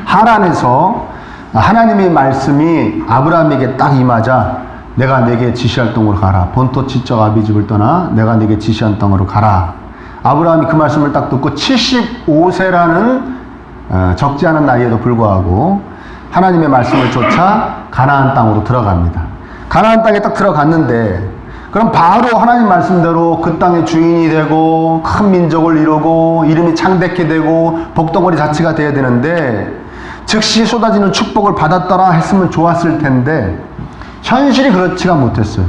하란에서 하나님의 말씀이 아브라함에게 딱 임하자 내가 네게 지시할 땅으로 가라. 본토 지적 아비집을 떠나 내가 네게 지시한 땅으로 가라. 아브라함이 그 말씀을 딱 듣고 75세라는 적지 않은 나이에도 불구하고 하나님의 말씀을 쫓아 가나안 땅으로 들어갑니다. 가나안 땅에 딱 들어갔는데 그럼 바로 하나님 말씀대로 그 땅의 주인이 되고 큰 민족을 이루고 이름이 창대케 되고 복덩어리 자치가 돼야 되는데 즉시 쏟아지는 축복을 받았더라 했으면 좋았을 텐데 현실이 그렇지가 못했어요.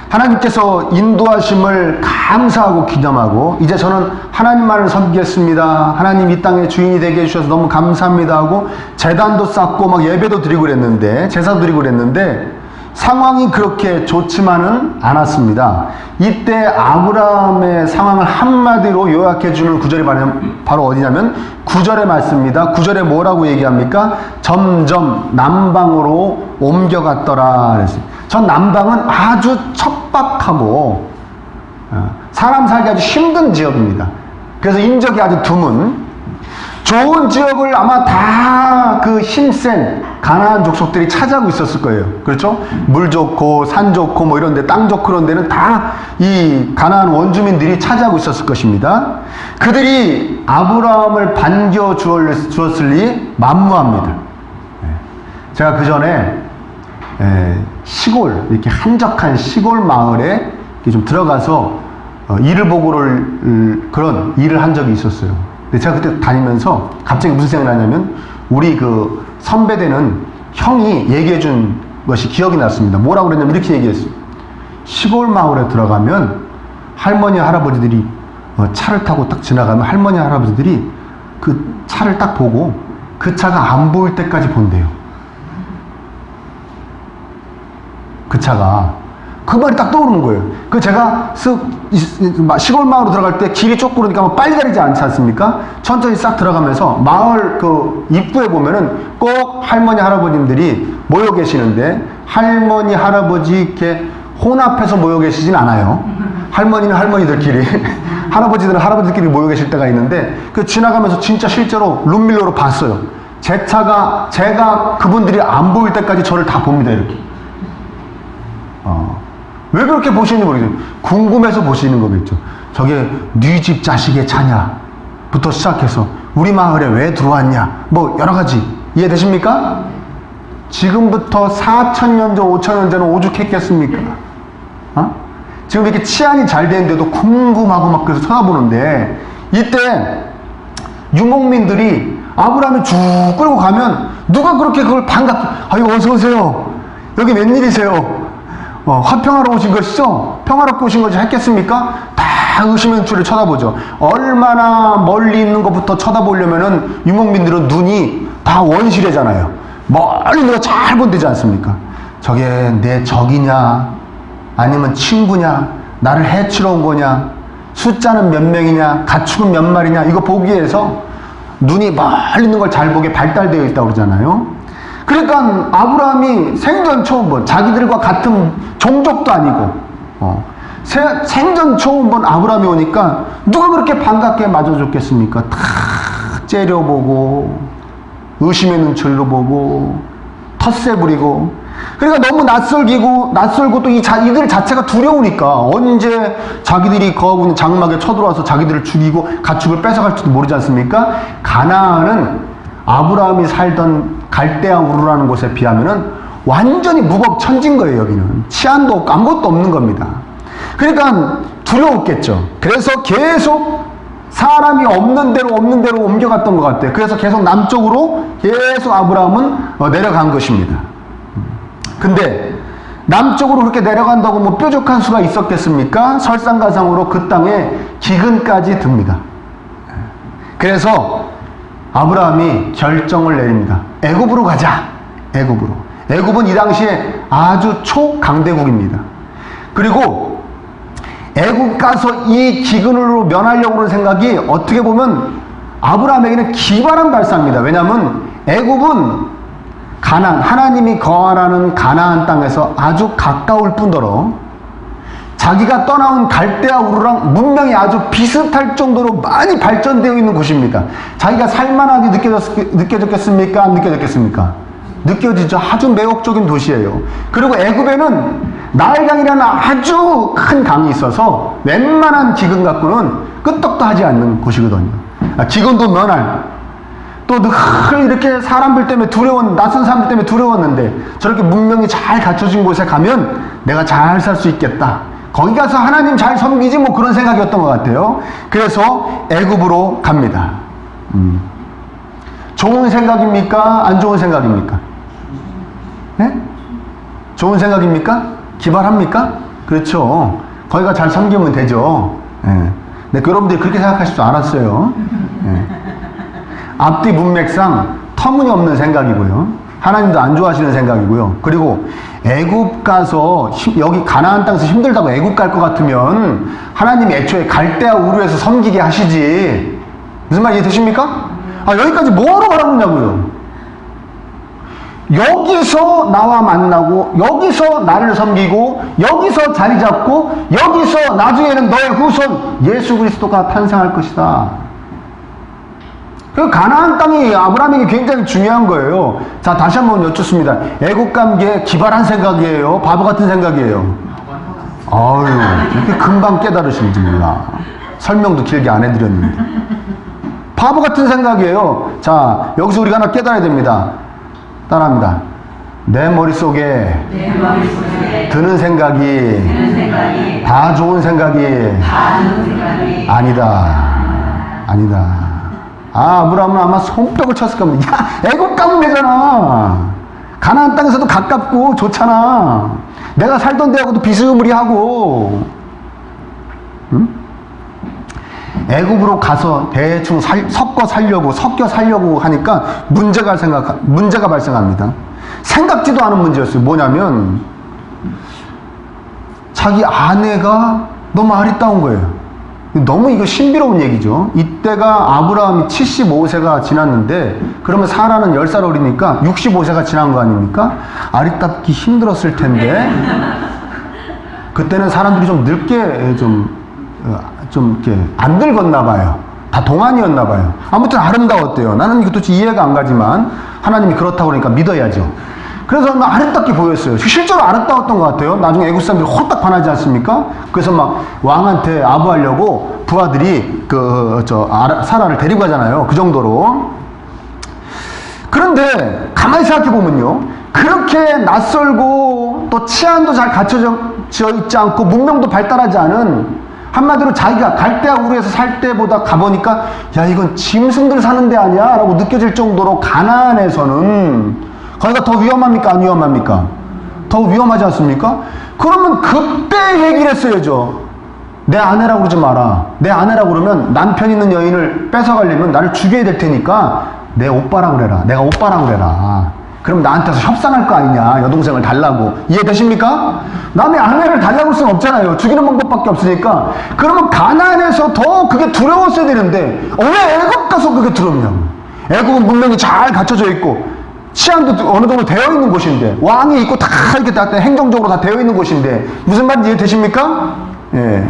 하나님께서 인도하심을 감사하고 기념하고 이제 저는 하나님만을 섬기겠습니다. 하나님 이 땅의 주인이 되게 해주셔서 너무 감사합니다 하고 제단도 쌓고 막 예배도 드리고 그랬는데 제사도 드리고 그랬는데 상황이 그렇게 좋지만은 않았습니다. 이때 아브라함의 상황을 한마디로 요약해주는 구절이 바로 어디냐면 9절의 말씀입니다. 9절에 뭐라고 얘기합니까? 점점 남방으로 옮겨갔더라 그랬어요. 전 남방은 아주 척박하고 사람 살기 아주 힘든 지역입니다. 그래서 인적이 아주 드문 좋은 지역을 아마 다 그 힘센 가나안 족속들이 차지하고 있었을 거예요. 그렇죠? 물 좋고 산 좋고 뭐 이런 데 땅 좋고 그런 데는 다 이 가나안 원주민들이 차지하고 있었을 것입니다. 그들이 아브라함을 반겨 주었으니 만무합니다. 제가 그 전에 시골 이렇게 한적한 시골 마을에 좀 들어가서 일을 보고를 그런 일을 한 적이 있었어요. 근데 제가 그때 다니면서 갑자기 무슨 생각이 나냐면 우리 그 선배되는 형이 얘기해 준 것이 기억이 났습니다. 뭐라고 그랬냐면 이렇게 얘기했어요. 시골 마을에 들어가면 할머니 할아버지들이 차를 타고 딱 지나가면 할머니 할아버지들이 그 차를 딱 보고 그 차가 안 보일 때까지 본대요. 그 차가 그 말이 딱 떠오르는 거예요. 그 제가 시골 마을로 들어갈 때 길이 좁고 그러니까 빨리 가리지 않지 않습니까? 천천히 싹 들어가면서 마을 그 입구에 보면은 꼭 할머니 할아버님들이 모여 계시는데 할머니 할아버지 이렇게 혼합해서 모여 계시진 않아요. 할머니는 할머니들끼리 할아버지들은 할아버지들끼리 모여 계실 때가 있는데 그 지나가면서 진짜 실제로 룸밀러로 봤어요. 제 차가 제가 그분들이 안 보일 때까지 저를 다 봅니다. 이렇게. 왜 그렇게 보시는지 모르겠어요. 궁금해서 보시는 거겠죠. 저게 네 집 자식의 차냐 부터 시작해서 우리 마을에 왜 들어왔냐 뭐 여러 가지 이해되십니까? 지금부터 4,000년 전 5,000년 전에 오죽했겠습니까? 지금 이렇게 치안이 잘 되는데도 궁금하고 막 그래서 쳐다보는데 이때 유목민들이 아브라함이 쭉 끌고 가면 누가 그렇게 그걸 반갑게 아유 어서 오세요 여기 웬일이세요? 화평하러 오신 것이죠? 평화롭게 오신 것이 했겠습니까? 다 의심의 쳐다보죠. 얼마나 멀리 있는 것부터 쳐다보려면은 유목민들은 눈이 다 원시래잖아요. 멀리 누가 잘 본대지 않습니까? 저게 내 적이냐? 아니면 친구냐? 나를 해치러 온 거냐? 숫자는 몇 명이냐? 가축은 몇 마리냐? 이거 보기 위해서 눈이 멀리 있는 걸 잘 보게 발달되어 있다고 그러잖아요. 그러니까 아브라함이 생전 처음 본 자기들과 같은 종족도 아니고 생전 처음 본 아브라함이 오니까 누가 그렇게 반갑게 맞아줬겠습니까? 다 째려보고 의심의 눈초리로 보고 텃세 부리고 그러니까 너무 낯설고 또 이들 자체가 두려우니까 언제 자기들이 거하고 있는 장막에 쳐들어와서 자기들을 죽이고 가축을 뺏어갈지도 모르지 않습니까? 가나안은 아브라함이 살던 갈대아 우르라는 곳에 비하면은 완전히 무법천지인 거예요. 여기는 치안도 없고 아무것도 없는 겁니다. 그러니까 두려웠겠죠. 그래서 계속 사람이 없는 대로 옮겨갔던 것 같아요. 그래서 계속 남쪽으로 계속 아브라함은 내려간 것입니다. 근데 남쪽으로 그렇게 내려간다고 뭐 뾰족한 수가 있었겠습니까? 설상가상으로 그 땅에 기근까지 듭니다. 그래서 아브라함이 결정을 내립니다. 애굽으로 가자. 애굽으로. 애굽은 이 당시에 아주 초강대국입니다. 그리고 애굽 가서 이 기근으로 면하려고 하는 생각이 어떻게 보면 아브라함에게는 기발한 발상입니다. 왜냐하면 애굽은 하나님이 거하라는 가나안 땅에서 아주 가까울 뿐더러 자기가 떠나온 갈대아 우르랑 문명이 아주 비슷할 정도로 많이 발전되어 있는 곳입니다. 자기가 살만하게 느껴졌겠습니까? 안 느껴졌겠습니까? 느껴지죠. 아주 매혹적인 도시예요. 그리고 애굽에는 나일강이라는 아주 큰 강이 있어서 웬만한 기근 갖고는 끄떡도 하지 않는 곳이거든요. 기근도 면할. 또 늘 이렇게 사람들 때문에 낯선 사람들 때문에 두려웠는데 저렇게 문명이 잘 갖춰진 곳에 가면 내가 잘 살 수 있겠다. 거기 가서 하나님 잘 섬기지 뭐 그런 생각이었던 것 같아요. 그래서 애굽으로 갑니다. 좋은 생각입니까? 안 좋은 생각입니까? 네? 좋은 생각입니까? 기발합니까? 그렇죠. 거기가 잘 섬기면 되죠. 네. 근데 여러분들이 그렇게 생각하실 줄 알았어요. 네. 앞뒤 문맥상 터무니없는 생각이고요. 하나님도 안 좋아하시는 생각이고요. 그리고 애굽 가서 여기 가나안 땅에서 힘들다고 애굽 갈 것 같으면 하나님이 애초에 갈대아 우르에서 섬기게 하시지. 무슨 말 이해되십니까? 여기까지 뭐하러 가라고 하냐고요. 여기서 나와 만나고 여기서 나를 섬기고 여기서 자리 잡고 여기서 나중에는 너의 후손 예수 그리스도가 탄생할 것이다. 그 가나안 땅이 아브라함에게 굉장히 중요한 거예요. 자, 다시 한번 여쭙습니다. 애국 간 게 기발한 생각이에요? 바보 같은 생각이에요? 아유, 이렇게 금방 깨달으시는지 몰라. 설명도 길게 안 해드렸는데. 바보 같은 생각이에요. 자, 여기서 우리가 하나 깨달아야 됩니다. 따라합니다. 내 머릿속에 드는 생각이 다 좋은 생각이 아니다. 아니다. 아브라함은 아마 손뼉을 쳤을 겁니다. 야, 애굽 가면 되잖아. 가나안 땅에서도 가깝고 좋잖아. 내가 살던 데하고도 비스무리하고. 응? 애굽으로 가서 대충 섞여 살려고 하니까 문제가 발생합니다. 생각지도 않은 문제였어요. 뭐냐면 자기 아내가 너무 아리따운 거예요. 너무 이거 신비로운 얘기죠. 이때가 아브라함이 75세가 지났는데 그러면 사라는 10살 어리니까 65세가 지난 거 아닙니까? 아리따기 힘들었을 텐데 그때는 사람들이 좀 늙게 좀 이렇게 안 늙었나 봐요. 다 동안이었나 봐요. 아무튼 아름다웠대요. 나는 이거 도대체 이해가 안 가지만 하나님이 그렇다고 그러니까 믿어야죠. 그래서 막 아름답게 보였어요. 실제로 아름다웠던 것 같아요. 나중에 애국 사람들이 홀딱 반하지 않습니까? 그래서 막 왕한테 아부하려고 부하들이 사라를 데리고 가잖아요. 그 정도로. 그런데 가만히 생각해 보면요. 그렇게 낯설고 또 치안도 잘 갖춰져 있지 않고 문명도 발달하지 않은 한마디로 자기가 갈대아 우르에서 살 때보다 가보니까 야 이건 짐승들 사는 데 아니야? 라고 느껴질 정도로 가나안에서는 거기가 더 위험합니까? 안 위험합니까? 더 위험하지 않습니까? 그러면 그때 얘기를 했어야죠. 내 아내라고 그러지 마라. 내 아내라고 그러면 남편 있는 여인을 뺏어가려면 나를 죽여야 될 테니까 내 오빠라고 그래라. 내가 오빠라고 그래라. 그럼 나한테서 협상할 거 아니냐. 여동생을 달라고. 이해되십니까? 남의 아내를 달라고 할 수는 없잖아요. 죽이는 방법밖에 없으니까. 그러면 가나안에서 더 그게 두려웠어야 되는데 왜 애굽 가서 그게 두렵냐고. 애굽은 문명이 잘 갖춰져 있고 치안도 어느 정도 되어 있는 곳인데 왕이 있고 다 이렇게 다 행정적으로 다 되어 있는 곳인데 무슨 말인지 이해되십니까? 예.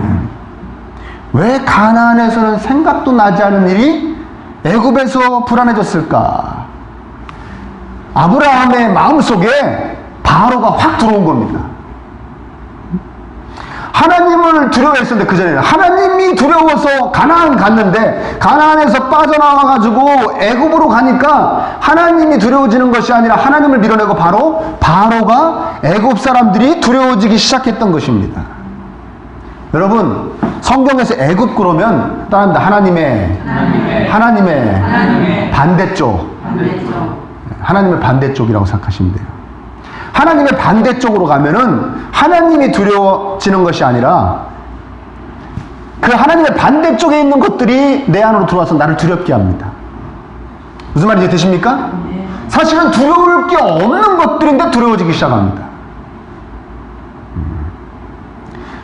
왜 가나안에서는 생각도 나지 않은 일이 애굽에서 불안해졌을까? 아브라함의 마음속에 바로가 확 들어온 겁니다. 하나님을 두려워했었는데 그전에는 하나님이 두려워서 가나안 갔는데 가나안에서 빠져나와가지고 애굽으로 가니까 하나님이 두려워지는 것이 아니라 하나님을 밀어내고 바로가 애굽 사람들이 두려워지기 시작했던 것입니다. 여러분 성경에서 애굽 그러면 따라합니다. 하나님의 반대쪽. 하나님의 반대쪽이라고 생각하시면 돼요. 하나님의 반대쪽으로 가면은 하나님이 두려워지는 것이 아니라 그 하나님의 반대쪽에 있는 것들이 내 안으로 들어와서 나를 두렵게 합니다. 무슨 말인지 되십니까? 사실은 두려울 게 없는 것들인데 두려워지기 시작합니다.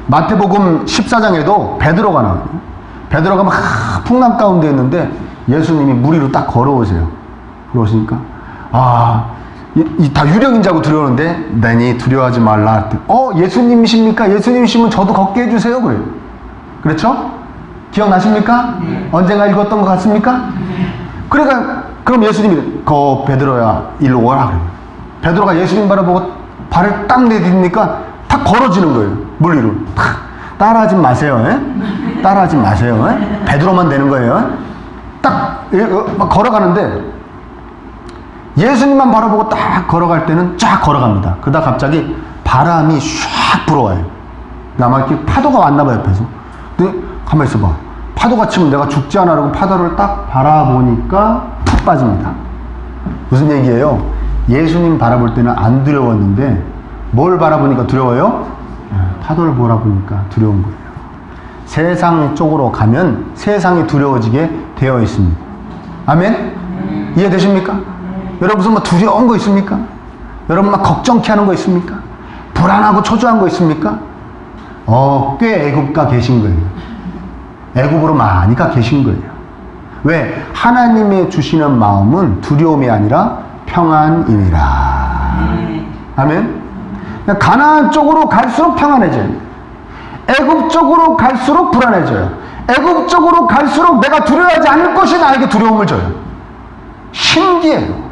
마태복음 14장에도 베드로가 나와요. 베드로가 막 풍랑 가운데 있는데 예수님이 물 위로 딱 걸어오세요. 그러시니까 다 유령인 줄 알고 두려우는데 내니 두려워하지 말라. 예수님이십니까? 예수님이시면 저도 걷게 해주세요. 그래요. 그렇죠? 기억나십니까? 언젠가 읽었던 것 같습니까? 그러니까 그럼 예수님이 베드로야 일로 오라 그래요. 베드로가 예수님 바라보고 발을 딱 내딛으니까 탁 걸어지는 거예요. 물 위로 탁. 따라하지 마세요. 따라하지 마세요. 베드로만 되는 거예요. 딱 막 걸어가는데 예수님만 바라보고 딱 걸어갈 때는 쫙 걸어갑니다. 그러다 갑자기 바람이 샥 불어와요. 아마 이렇게 파도가 왔나 봐요, 옆에서. 근데 가만히 있어봐. 파도가 치면 내가 죽지 않아. 라고 파도를 딱 바라보니까 푹 빠집니다. 무슨 얘기예요? 예수님 바라볼 때는 안 두려웠는데 뭘 바라보니까 두려워요? 파도를 바라보니까 두려운 거예요. 세상 쪽으로 가면 세상이 두려워지게 되어 있습니다. 아멘? 이해되십니까? 여러분 무슨 뭐 두려운 거 있습니까? 여러분 막 걱정케 하는 거 있습니까? 불안하고 초조한 거 있습니까? 꽤 애굽가 계신 거예요. 애굽으로 많이 가 계신 거예요. 왜? 하나님의 주시는 마음은 두려움이 아니라 평안이니라. 아멘? 가나안 쪽으로 갈수록 평안해져요. 애굽 쪽으로 갈수록 불안해져요. 애굽 쪽으로 갈수록 내가 두려워하지 않을 것이 나에게 두려움을 줘요. 신기해요.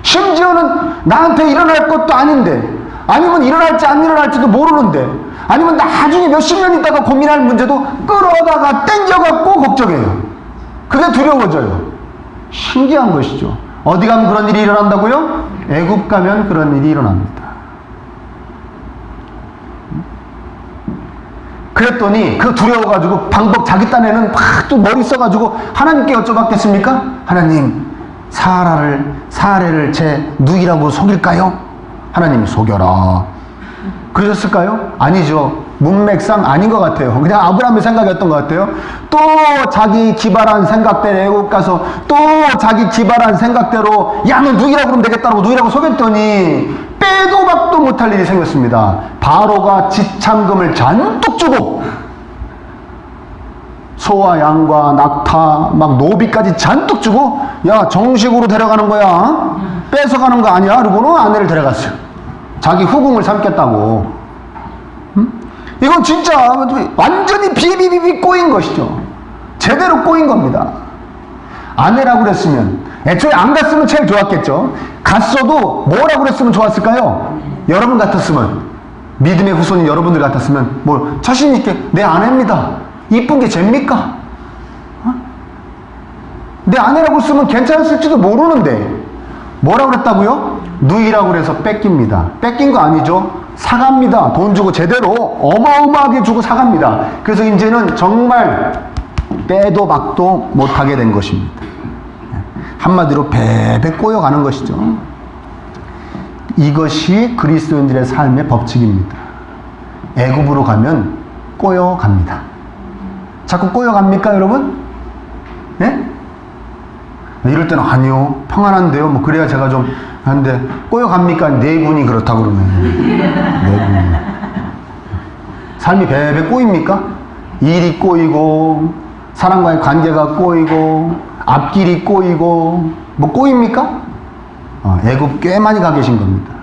심지어는 나한테 일어날 것도 아닌데, 아니면 일어날지 안 일어날지도 모르는데, 아니면 나중에 몇십 년 있다가 고민할 문제도 끌어다가 땡겨갖고 걱정해요. 그게 두려워져요. 신기한 것이죠. 어디 가면 그런 일이 일어난다고요? 애굽 가면 그런 일이 일어납니다. 그랬더니 그 두려워가지고 방법 자기 딴에는 막 또 머리 써가지고 하나님께 여쭤봤겠습니까? 하나님, 사례를 제 누이라고 속일까요? 하나님이 속여라. 그러셨을까요? 아니죠. 문맥상 아닌 것 같아요. 그냥 아브라함의 생각이었던 것 같아요. 또 자기 기발한 생각대로 애국 가서 또 자기 기발한 생각대로 야, 너 누이라고 그러면 되겠다고 누이라고 속였더니 빼도 박도 못할 일이 생겼습니다. 바로가 지참금을 잔뜩 주고 소와 양과 낙타 막 노비까지 잔뜩 주고 야, 정식으로 데려가는 거야. 뺏어가는 거 아니야. 그러고는 아내를 데려갔어요. 자기 후궁을 삼겠다고. 이건 진짜 완전히 비비비비 꼬인 것이죠. 제대로 꼬인 겁니다. 아내라고 그랬으면 애초에 안 갔으면 제일 좋았겠죠. 갔어도 뭐라고 그랬으면 좋았을까요? 여러분 같았으면, 믿음의 후손인 여러분들 같았으면 뭐 자신 있게 내 아내입니다. 이쁜 게 죄입니까? 내 아내라고 쓰면 괜찮았을지도 모르는데 뭐라고 그랬다고요? 누이라고 그래서 뺏깁니다. 뺏긴 거 아니죠? 사갑니다. 돈 주고 제대로 어마어마하게 주고 사갑니다. 그래서 이제는 정말 빼도 박도 못하게 된 것입니다. 한마디로 배배 꼬여가는 것이죠. 이것이 그리스도인들의 삶의 법칙입니다. 애굽으로 가면 꼬여갑니다. 자꾸 꼬여갑니까, 여러분? 예? 이럴 때는 아니요, 평안한데요. 뭐 그래야 제가 좀 하는데 꼬여갑니까? 네 분이 그렇다 그러면 네 분이 삶이 배배 꼬입니까? 일이 꼬이고 사람과의 관계가 꼬이고 앞길이 꼬이고 뭐 꼬입니까? 애굽 꽤 많이 가 계신 겁니다.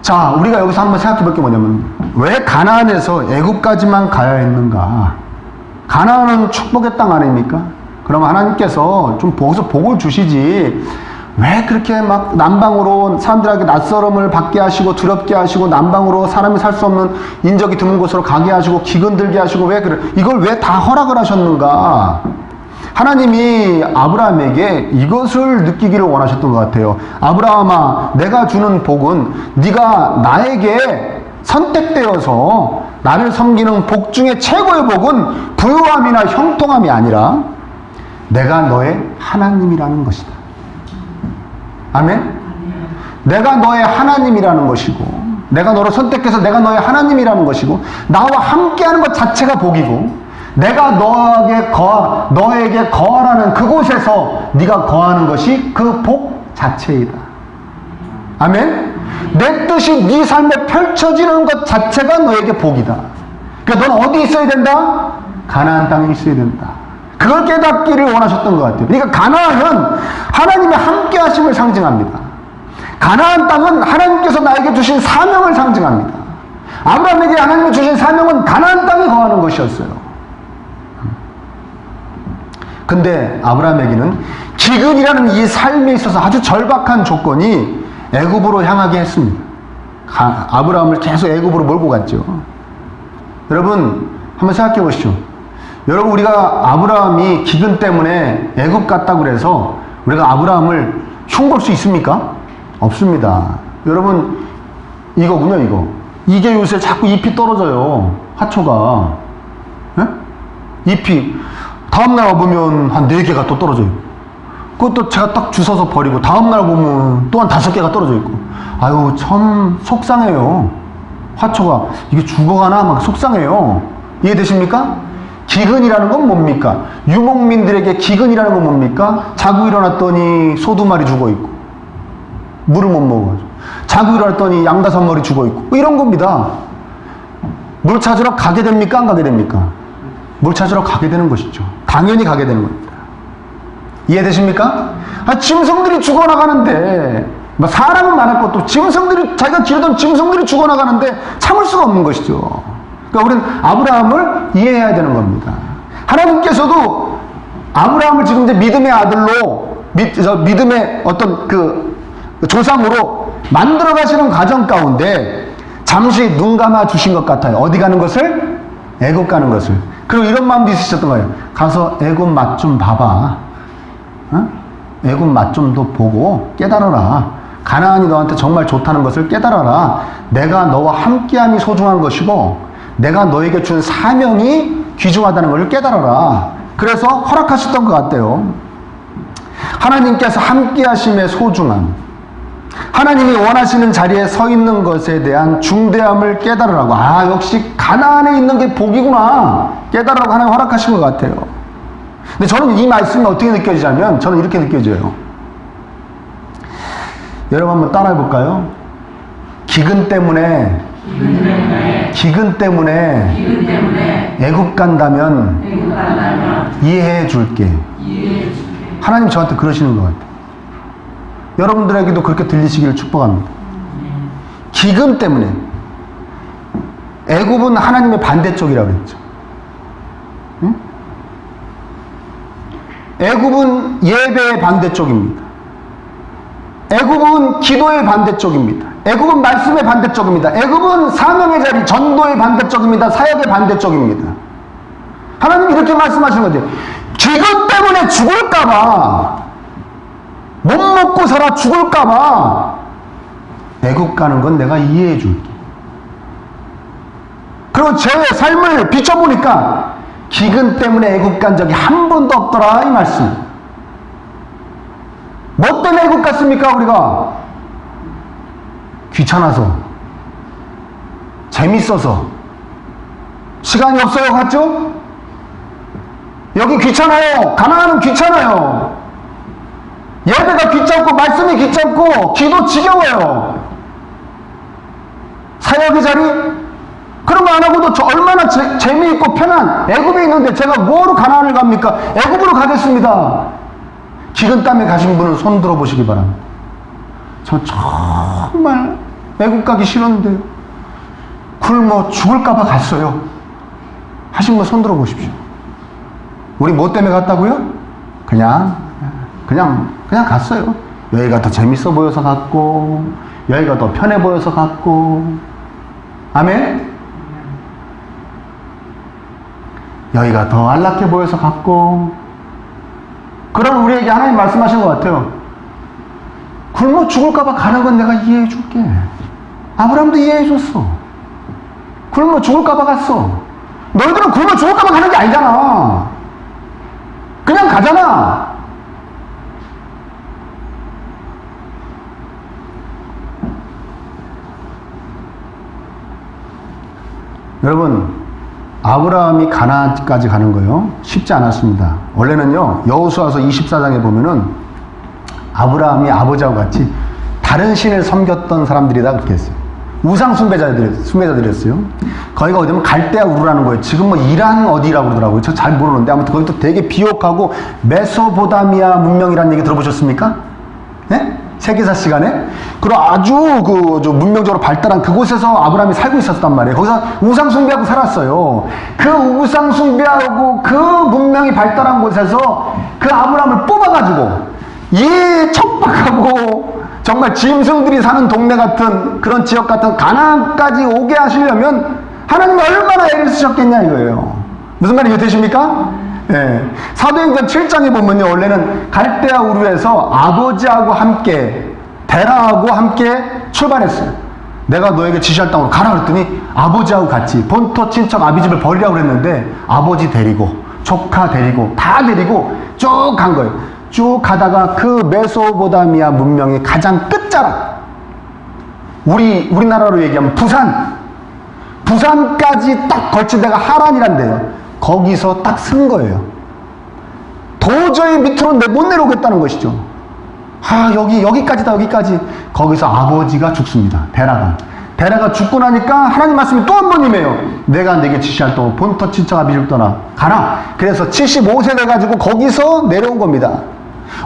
자, 우리가 여기서 한번 생각해 볼 게 뭐냐면 왜 가나안에서 애굽까지만 가야 했는가? 가나안은 축복의 땅 아닙니까? 그럼 하나님께서 좀 거기서 복을 주시지 왜 그렇게 막 남방으로 사람들에게 낯설음을 받게 하시고 두렵게 하시고 남방으로 사람이 살 수 없는 인적이 드문 곳으로 가게 하시고 기근 들게 하시고 왜 그래? 이걸 왜 다 허락을 하셨는가? 하나님이 아브라함에게 이것을 느끼기를 원하셨던 것 같아요. 아브라함아, 내가 주는 복은 네가 나에게 선택되어서 나를 섬기는 복 중에 최고의 복은 부유함이나 형통함이 아니라 내가 너의 하나님이라는 것이다. 아멘? 내가 너의 하나님이라는 것이고 내가 너를 선택해서 내가 너의 하나님이라는 것이고 나와 함께하는 것 자체가 복이고 내가 너에게 거하라는 그곳에서 네가 거하는 것이 그 복 자체이다. 아멘? 내 뜻이 네 삶에 펼쳐지는 것 자체가 너에게 복이다. 그러니까 넌 어디 있어야 된다? 가나안 땅에 있어야 된다. 그걸 깨닫기를 원하셨던 것 같아요. 그러니까 가나안은 하나님의 함께 하심을 상징합니다. 가나안 땅은 하나님께서 나에게 주신 사명을 상징합니다. 아브라함에게 하나님이 주신 사명은 가나안 땅에 거하는 것이었어요. 근데 아브라함에게는 기근이라는 이 삶에 있어서 아주 절박한 조건이 애굽으로 향하게 했습니다. 아브라함을 계속 애굽으로 몰고 갔죠. 여러분 한번 생각해 보시죠. 여러분 우리가 아브라함이 기근 때문에 애굽 갔다고 그래서 우리가 아브라함을 흉볼 수 있습니까? 없습니다. 여러분 이거군요. 이게 요새 자꾸 잎이 떨어져요. 화초가. 예? 잎이 다음날 와보면 한 4개가 또 떨어져 있고, 그것도 제가 딱 주워서 버리고 다음날 보면 또 한 5개가 떨어져 있고, 아유 참 속상해요. 화초가 이게 죽어가나 막 속상해요. 이해되십니까? 기근이라는 건 뭡니까? 유목민들에게 기근이라는 건 뭡니까? 자고 일어났더니 소 2마리 죽어있고 물을 못 먹어가지고, 자고 일어났더니 양 5마리 죽어있고, 뭐 이런 겁니다. 물 찾으러 가게 됩니까? 안 가게 됩니까? 물 찾으러 가게 되는 것이죠. 당연히 가게 되는 겁니다. 이해되십니까? 짐승들이 죽어나가는데, 사람은 많을 것도 짐승들이, 자기가 기르던 짐승들이 죽어나가는데 참을 수가 없는 것이죠. 그러니까 우리는 아브라함을 이해해야 되는 겁니다. 하나님께서도 아브라함을 지금 이제 믿음의 아들로, 믿음의 어떤 그 조상으로 만들어 가시는 과정 가운데 잠시 눈 감아 주신 것 같아요. 어디 가는 것을? 애굽 가는 것을. 그리고 이런 마음도 있으셨던 거예요. 가서 애굽 맛 좀 봐봐. 어? 애굽 맛 좀 더 보고 깨달아라. 가나안이 너한테 정말 좋다는 것을 깨달아라. 내가 너와 함께함이 소중한 것이고 내가 너에게 준 사명이 귀중하다는 것을 깨달아라. 그래서 허락하셨던 것 같아요. 하나님께서 함께하심의 소중함, 하나님이 원하시는 자리에 서 있는 것에 대한 중대함을 깨달으라고. 아, 역시 가나안에 있는 게 복이구나 깨달으라고 하나님 허락하신 것 같아요. 근데 저는 이 말씀이 어떻게 느껴지냐면, 저는 이렇게 느껴져요. 여러분 한번 따라해 볼까요? 기근 때문에 애굽 간다면 이해해 줄게. 하나님 저한테 그러시는 것 같아요. 여러분들에게도 그렇게 들리시기를 축복합니다. 기근 때문에. 애굽은 하나님의 반대쪽이라고 그랬죠. 응? 애굽은 예배의 반대쪽입니다. 애굽은 기도의 반대쪽입니다. 애굽은 말씀의 반대쪽입니다. 애굽은 사명의 자리, 전도의 반대쪽입니다. 사역의 반대쪽입니다. 하나님이 이렇게 말씀하시는 거죠. 기근 때문에 죽을까봐, 못 먹고 살아 죽을까봐 애굽 가는 건 내가 이해해 줄게. 그리고 제 삶을 비춰보니까 기근 때문에 애굽 간 적이 한 번도 없더라, 이 말씀. 뭐 때문에 애굽 갔습니까? 우리가 귀찮아서, 재밌어서, 시간이 없어요 갔죠? 여기 귀찮아요. 가나안은 귀찮아요. 예배가 귀찮고 말씀이 귀찮고 기도 지겨워요. 사역의 자리? 그런 거 안 하고도 저 얼마나 재미있고 편한 애굽에 있는데 제가 뭐로 가나안을 갑니까? 애굽으로 가겠습니다. 기근 땀에 가신 분은 손 들어보시기 바랍니다. 저 정말 애굽 가기 싫었는데요, 굶어 죽을까봐 갔어요 하신 분 손 들어보십시오. 우리 뭐 때문에 갔다고요? 그냥 갔어요. 여기가 더 재밌어 보여서 갔고, 여기가 더 편해 보여서 갔고, 아멘? 여기가 더 안락해 보여서 갔고. 그럼 우리에게 하나님 말씀하신 것 같아요. 굶어 죽을까봐 가는 건 내가 이해해 줄게. 아브라함도 이해해 줬어. 굶어 죽을까봐 갔어. 너희들은 굶어 죽을까봐 가는 게 아니잖아. 그냥 가잖아. 여러분, 아브라함이 가나안까지 가는 거요, 쉽지 않았습니다. 원래는요, 여호수아서 24장에 보면은 아브라함이 아버지하고 같이 다른 신을 섬겼던 사람들이다 그렇게 했어요. 우상 숭배자들이었어요. 거기가 어디면 갈대아 우르라는 거예요. 지금 뭐 이란 어디라고 그러더라고요. 저 잘 모르는데 아무튼 거기도 되게 비옥하고 메소포타미아 문명이라는 얘기 들어보셨습니까? 네? 세계사 시간에? 그리고 아주 문명적으로 발달한 그곳에서 아브라함이 살고 있었단 말이에요. 거기서 우상 숭배하고 살았어요. 그 우상 숭배하고 그 문명이 발달한 곳에서 그 아브라함을 뽑아가지고 이 척박하고 정말 짐승들이 사는 동네 같은 그런 지역 같은 가나안까지 오게 하시려면 하나님이 얼마나 애를 쓰셨겠냐 이거예요. 무슨 말이 되십니까? 예. 사도행전 7장에 보면요, 원래는 갈대아 우르에서 아버지하고 함께 데라하고 함께 출발했어요. 내가 너에게 지시할 땅으로 가라 그랬더니 아버지하고 같이 본토 친척 아비집을 버리라고 그랬는데 아버지 데리고 조카 데리고 다 데리고 쭉 간 거예요. 쭉 가다가 그 메소포타미아 문명의 가장 끝자락, 우리나라로 얘기하면 부산까지 딱 걸친 데가 하란이란 데요. 거기서 딱 쓴 거예요. 도저히 밑으로 못 내려오겠다는 것이죠. 여기까지. 거기서 아버지가 죽습니다. 데라가 죽고 나니까 하나님 말씀이 또 한 번 임해요. 내가 내게 지시할 동안 본토 친척 아비집을 떠나 가라. 그래서 75세 돼가지고 거기서 내려온 겁니다.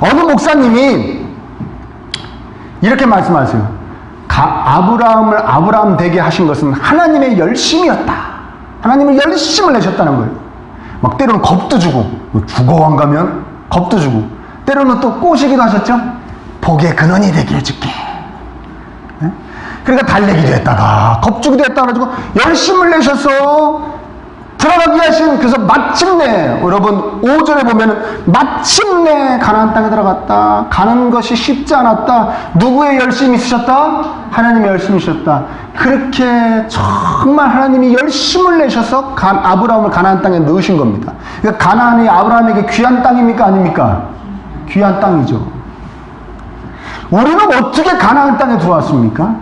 어느 목사님이 이렇게 말씀하세요. 아브라함을 아브라함 되게 하신 것은 하나님의 열심이었다. 하나님을 열심을 내셨다는 거예요. 막 때로는 겁도 주고, 죽어왕 가면 겁도 주고, 때로는 또 꼬시기도 하셨죠? 복의 근원이 되게 해줄게. 네? 그러니까 달래기도 했다가 겁주기도 했다가 가지고 열심을 내셔서 들어가게 하신, 그래서 마침내, 여러분 5절에 보면은 마침내 가나안 땅에 들어갔다. 가는 것이 쉽지 않았다. 누구의 열심이 있으셨다? 하나님의 열심이 있으셨다. 그렇게 정말 하나님이 열심을 내셔서 아브라함을 가나안 땅에 넣으신 겁니다. 그러니까 가나안이 아브라함에게 귀한 땅입니까? 아닙니까? 귀한 땅이죠. 우리는 어떻게 가나안 땅에 들어왔습니까?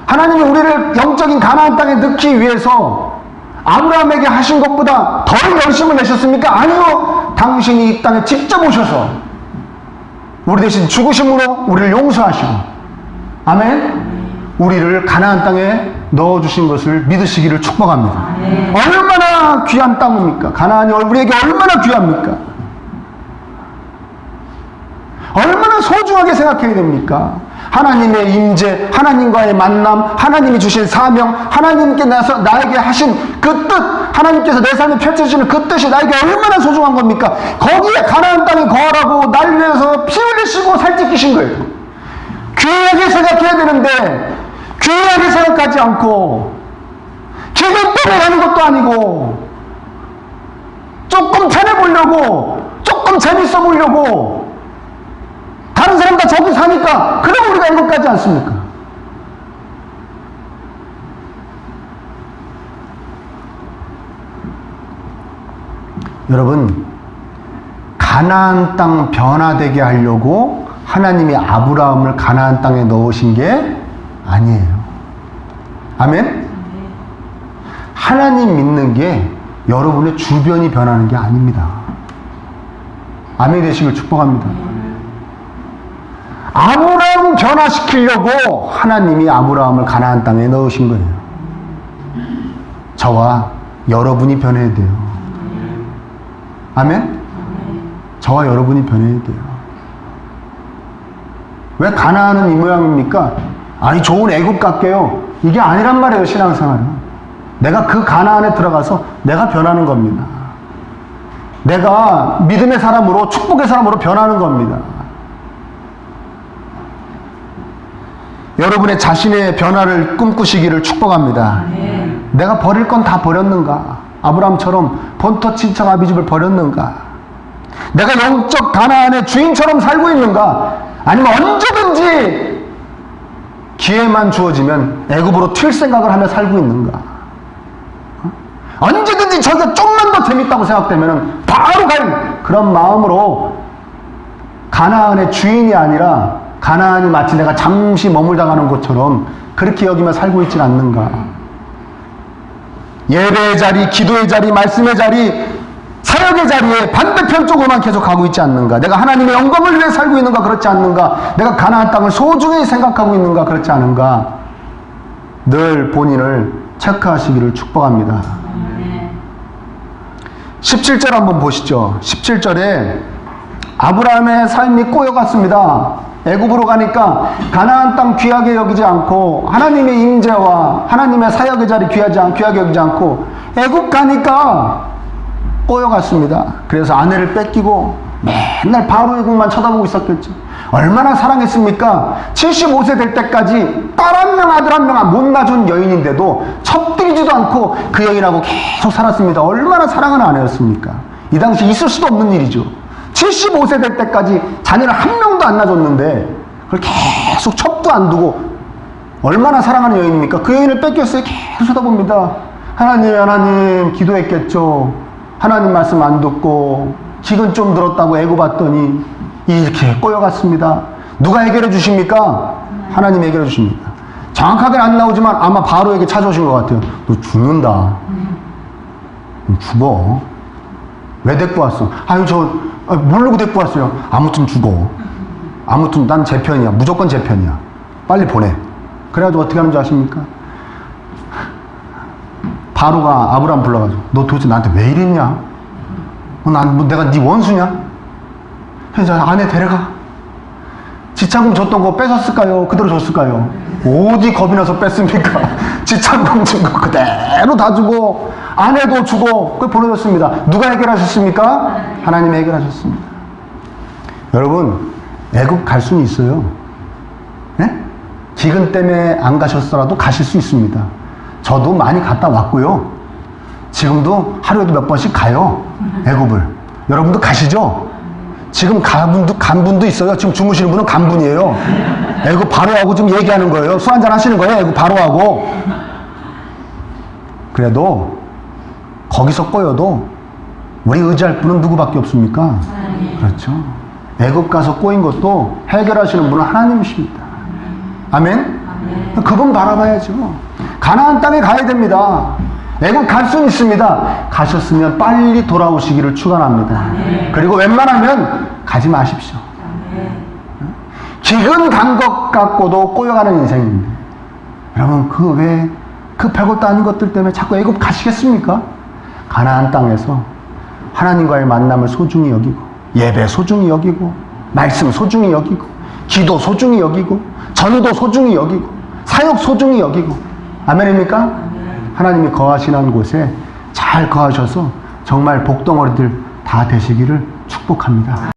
하나님이 우리를 영적인 가나안 땅에 넣기 위해서 아브라함에게 하신 것보다 더 열심을 내셨습니까? 아니요. 당신이 이 땅에 직접 오셔서 우리 대신 죽으심으로 우리를 용서하시고, 아멘. 우리를 가나안 땅에 넣어주신 것을 믿으시기를 축복합니다. 얼마나 귀한 땅입니까? 가나안이 우리에게 얼마나 귀합니까? 얼마나 소중하게 생각해야 됩니까? 하나님의 임재, 하나님과의 만남, 하나님이 주신 사명, 하나님께 나에게 하신 그 뜻, 하나님께서 내 삶에 펼쳐주시는 그 뜻이 나에게 얼마나 소중한 겁니까? 거기에 가나안 땅에 거하라고 날 위해서 피 흘리시고 살찌키신 거예요. 귀하게 생각해야 되는데 귀하게 생각하지 않고 기분 때문에 하는 것도 아니고 조금 편해 보려고, 조금 재밌어 보려고, 다른 사람 다 저기 사니까 그럼 우리가 이것 가지 않습니까? 여러분, 가나안 땅 변화되게 하려고 하나님이 아브라함을 가나안 땅에 넣으신 게 아니에요. 아멘? 하나님 믿는 게 여러분의 주변이 변하는 게 아닙니다. 아멘 되시길 축복합니다. 아브라함을 변화시키려고 하나님이 아브라함을 가나안 땅에 넣으신 거예요. 저와 여러분이 변해야 돼요. 아멘? 저와 여러분이 변해야 돼요. 왜 가나안은 이 모양입니까? 아니 좋은 애국 같게요. 이게 아니란 말이에요. 신앙생활은. 내가 그 가나안에 들어가서 내가 변하는 겁니다. 내가 믿음의 사람으로, 축복의 사람으로 변하는 겁니다. 여러분의 자신의 변화를 꿈꾸시기를 축복합니다. 내가 버릴 건 다 버렸는가? 아브라함처럼 본토 친척 아비집을 버렸는가? 내가 영적 가나안의 주인처럼 살고 있는가? 아니면 언제든지 기회만 주어지면 애굽으로 튈 생각을 하며 살고 있는가? 언제든지 저기가 좀만 더 재밌다고 생각되면 바로 갈 그런 마음으로 가나안의 주인이 아니라 가나안이 마치 내가 잠시 머물다 가는 곳처럼 그렇게 여기며 살고 있지 않는가? 예배의 자리, 기도의 자리, 말씀의 자리, 사역의 자리에 반대편 쪽으로만 계속 가고 있지 않는가? 내가 하나님의 영광을 위해 살고 있는가? 그렇지 않는가? 내가 가나안 땅을 소중히 생각하고 있는가? 그렇지 않은가? 늘 본인을 체크하시기를 축복합니다. 17절 한번 보시죠. 17절에 아브라함의 삶이 꼬여갔습니다. 애굽으로 가니까 가나안 땅 귀하게 여기지 않고 하나님의 임재와 하나님의 사역의 자리 귀하게 여기지 않고 애굽 가니까 꼬여갔습니다. 그래서 아내를 뺏기고 맨날 바로의 궁만 쳐다보고 있었겠죠. 얼마나 사랑했습니까? 75세 될 때까지 딸 한 명 아들 한 명 못 낳은 여인인데도 첩들이지도 않고 그 여인하고 계속 살았습니다. 얼마나 사랑하는 아내였습니까? 이 당시 있을 수도 없는 일이죠. 75세 될 때까지 자녀를 한 명도 안 낳아줬는데 그걸 계속 첩도 안 두고 얼마나 사랑하는 여인입니까? 그 여인을 뺏겼어요. 계속 쳐다봅니다. 하나님 기도했겠죠. 하나님 말씀 안 듣고 기근 좀 들었다고 애고 봤더니 이렇게 꼬여갔습니다. 누가 해결해 주십니까? 하나님 해결해 주십니다. 정확하게는 안 나오지만 아마 바로에게 찾아오신 것 같아요. 너 죽는다. 너 죽어. 왜 데리고 왔어? 모르고 데리고 왔어요. 아무튼 죽어. 아무튼 난 제 편이야. 무조건 제 편이야. 빨리 보내. 그래가지고 어떻게 하는 줄 아십니까? 바로가 아브라함 불러가지고 너 도대체 나한테 왜 이랬냐? 내가 네 원수냐? 그래서 아내 데려가. 지참금 줬던 거 뺏었을까요? 그대로 줬을까요? 어디 겁이 나서 뺐습니까? 지참금 준 거 그대로 다 주고 아내도 주고 그걸 보내줬습니다. 누가 해결하셨습니까? 하나님이 해결하셨습니다. 여러분 애국 갈 수는 있어요. 네? 기근 때문에 안 가셨더라도 가실 수 있습니다. 저도 많이 갔다 왔고요. 지금도 하루에도 몇 번씩 가요. 애굽을. 여러분도 가시죠? 지금 간 분도 있어요. 지금 주무시는 분은 간 분이에요. 애굽 바로하고 지금 얘기하는 거예요. 술 한잔 하시는 거예요. 애굽 바로하고. 그래도 거기서 꼬여도 우리 의지할 분은 누구밖에 없습니까? 그렇죠. 애굽 가서 꼬인 것도 해결하시는 분은 하나님이십니다. 아멘? 그분 바라봐야죠. 가나안 땅에 가야 됩니다. 애굽 갈 수는 있습니다. 가셨으면 빨리 돌아오시기를 축원합니다. 그리고 웬만하면 가지 마십시오. 기근 간 것 같고도 꼬여가는 인생입니다. 여러분 그 별것도 아닌 것들 때문에 자꾸 애굽 가시겠습니까? 가나안 땅에서 하나님과의 만남을 소중히 여기고 예배 소중히 여기고 말씀 소중히 여기고 기도 소중히 여기고 전도 소중히 여기고 사역 소중히 여기고 아멘입니까? 하나님이 거하시는 곳에 잘 거하셔서 정말 복덩어리들 다 되시기를 축복합니다.